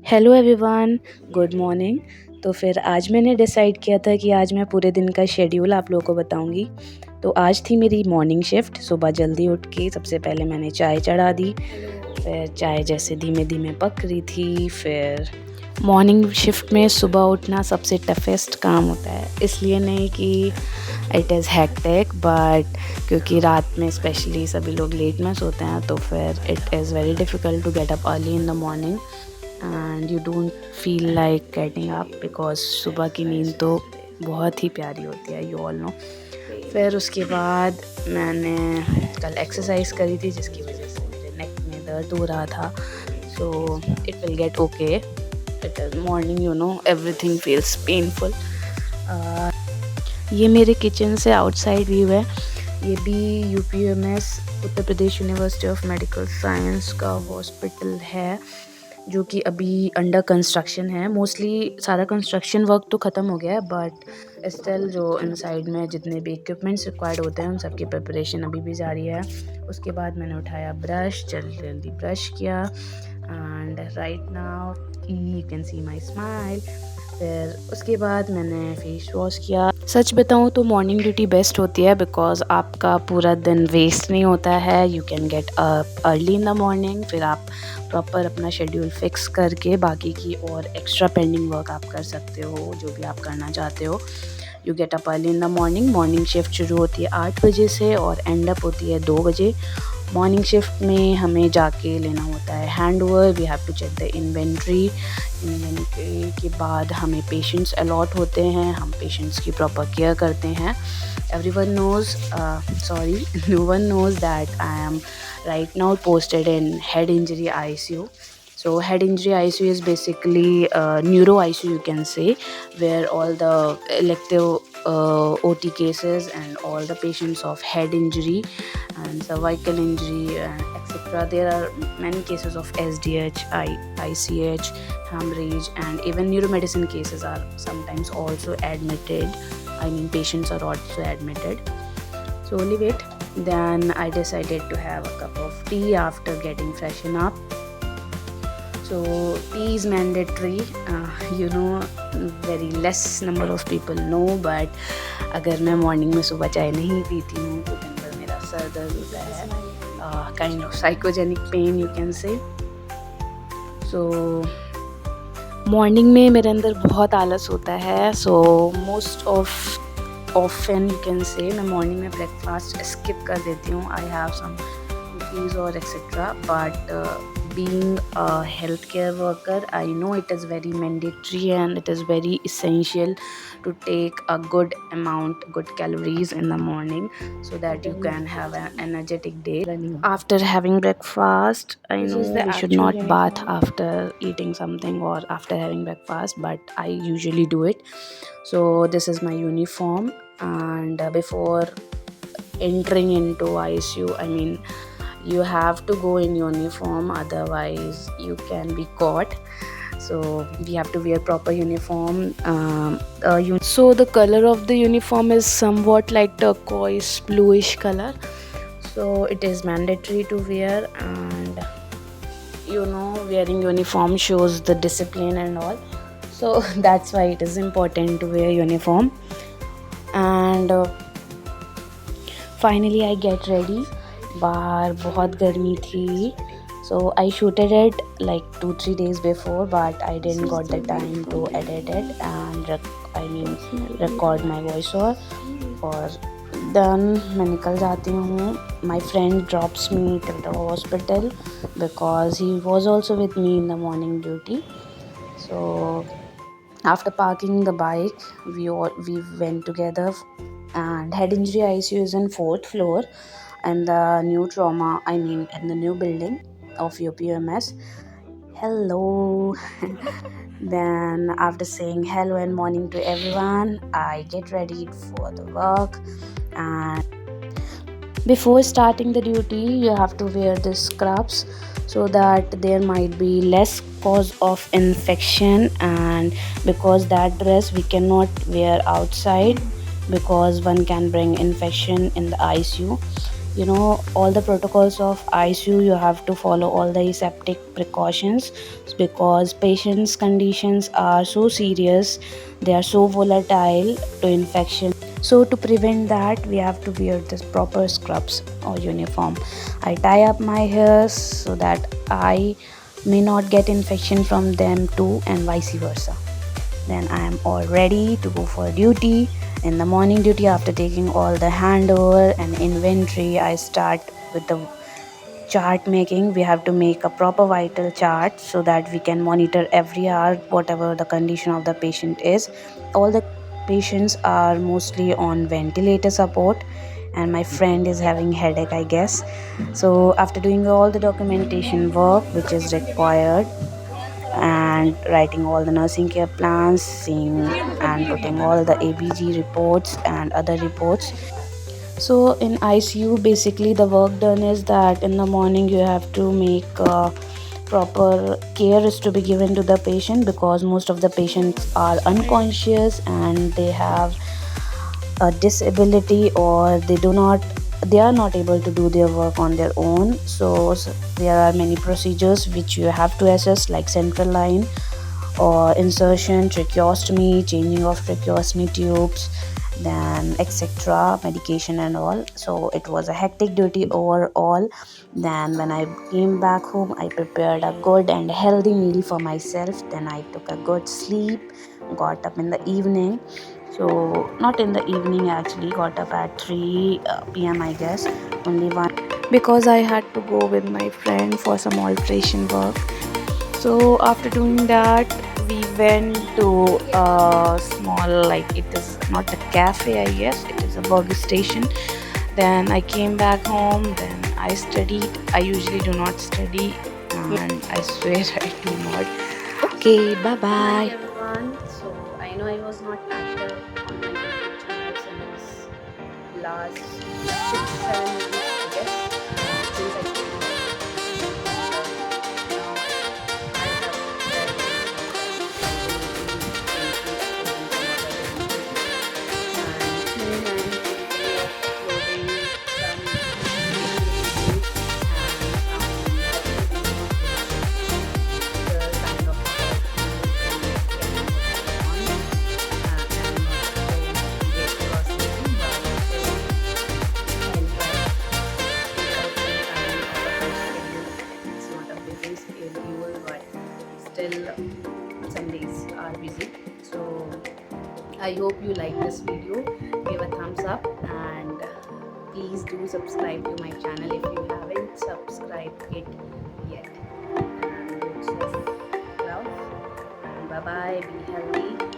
Hello everyone, good morning. तो फिर आज मैंने डिसाइड किया था कि आज मैं पूरे दिन का शेड्यूल आप लोगों को बताऊंगी। तो आज थी मेरी मॉर्निंग शिफ्ट। सुबह जल्दी उठ के सबसे पहले मैंने चाय चढ़ा दी। फिर चाय जैसे धीमे धीमे पक रही थी, फिर मॉर्निंग शिफ्ट में सुबह उठना सबसे टफेस्ट काम होता है। इसलिए नहीं कि इट इज़ हेक्टिक, बट क्योंकि रात में स्पेशली सभी लोग लेट में सोते हैं, तो फिर it is very difficult to get up early in the morning and you don't feel like getting up, because सुबह की नींद तो बहुत ही प्यारी होती है, यू ऑल नो। फिर उसके बाद मैंने कल एक्सरसाइज करी थी, जिसकी वजह से मेरे नेक में दर्द हो रहा था। So it will get okay. It is morning, you know, everything feels painful. ये मेरे किचन से आउटसाइड व्यू है। ये भी UPMS Uttar Pradesh university of medical science का हॉस्पिटल है, जो कि अभी अंडर कंस्ट्रक्शन है। मोस्टली सारा कंस्ट्रक्शन वर्क तो ख़त्म हो गया है, बट स्टिल जो इनसाइड में जितने भी इक्विपमेंट्स रिक्वायर्ड होते हैं उन सब की प्रिपरेशन अभी भी जारी है। उसके बाद मैंने उठाया ब्रश, जल्दी जल्दी ब्रश किया and right now you can see my smile. फिर उसके बाद मैंने फेस वॉश किया। सच बताऊँ तो मॉर्निंग ड्यूटी बेस्ट होती है, बिकॉज आपका पूरा दिन वेस्ट नहीं होता है। You can get up early in the morning. फिर आप प्रॉपर अपना शेड्यूल फिक्स करके बाकी की और एक्स्ट्रा पेंडिंग वर्क आप कर सकते हो, जो भी आप करना चाहते हो। You get up early in the morning. Morning shift शुरू होती है 8 बजे से और एंड अप होती है 2 बजे। मॉर्निंग शिफ्ट में हमें जाके लेना होता है hand over. We have to check the inventory. Inventory के बाद हमें पेशेंट्स अलॉट होते हैं, हम पेशेंट्स की प्रॉपर केयर करते हैं। Everyone knows sorry no one knows that I am right now posted in head injury ICU. So head injury ICU is basically neuro ICU, you can say, where all the elective OT cases and all the patients of head injury and cervical injury etc. There are many cases of SDH, ICH, hemorrhage, and even neuromedicine cases are sometimes also admitted. I mean, patients are also admitted. So leave it. Then I decided to have a cup of tea after getting freshen up. So tea is mandatory. You know, very less number of people know, but अगर मैं morning में सुबह चाय नहीं पीती हूँ तो दिन भर मेरा सर दर्द होता है। Kind of psychogenic pain, you can say. So morning में मेरे अंदर बहुत आलस होता है। So most of often you can से मैं मॉर्निंग में ब्रेकफास्ट स्किप कर देती हूँ। आई हैव सम कुकीज़ और etcetera, but being a healthcare worker, I know it is very mandatory and it is very essential to take a good amount, good calories in the morning, so that you can have an energetic day. After having breakfast, I know we should not bath after eating something or after having breakfast, but I usually do it. So this is my uniform, and before entering into ICU, I mean, you have to go in uniform, otherwise you can be caught. So we have to wear proper uniform. So the color of the uniform is somewhat like turquoise bluish color, so it is mandatory to wear. And you know, wearing uniform shows the discipline and all, so that's why it is important to wear uniform. And finally I get ready. बाहर बहुत गर्मी थी, so I shooted it like 2-3 days before, but I didn't got the time to edit it and record my voice over. और then मैं निकल जाती हूँ. My friend drops me to the hospital because he was also with me in the morning duty. So after parking the bike, we went together. And head injury ICU is on 4th floor, and the new in the new building of UPMS. Hello. Then after saying hello and morning to everyone, I get ready for the work. And before starting the duty, you have to wear the scrubs so that there might be less cause of infection, and because that dress we cannot wear outside because one can bring infection in the ICU. you know, all the protocols of ICU, you have to follow all the aseptic precautions because patients conditions are so serious, they are so volatile to infection. So to prevent that, we have to wear this proper scrubs or uniform. I tie up my hairs so that I may not get infection from them too, and vice versa. Then I am all ready to go for duty. In the morning duty, after taking all the handover and inventory, I start with the chart making. We have to make a proper vital chart so that we can monitor every hour whatever the condition of the patient is. All the patients are mostly on ventilator support, and my friend is having headache, I guess. So after doing all the documentation work which is required and writing all the nursing care plans, seeing and putting all the ABG reports and other reports. So in ICU, basically the work done is that in the morning you have to make proper care is to be given to the patient because most of the patients are unconscious and they have a disability, or they are not able to do their work on their own. So there are many procedures which you have to assess, like central line or insertion, tracheostomy, changing of tracheostomy tubes, then etc., medication and all. So it was a hectic duty overall. Then when I came back home, I prepared a good and healthy meal for myself. Then I took a good sleep, got up in the evening. So not in the evening, actually got up at 3 p.m, I guess, only one, because I had to go with my friend for some alteration work. So after doing that, we went to a small, like, it is not a cafe, I guess, it is a burger station. Then I came back home, then I studied. I usually do not study, and I swear I do not. Okay, bye bye. Hi everyone. So I know I was not active on my YouTube channel since last 6-7 months, I guess, since I came schedule, but still some days are busy. So I hope you like this video. Give a thumbs up and please do subscribe to my channel if you haven't subscribed it yet. And lots of love. And bye bye. Be healthy.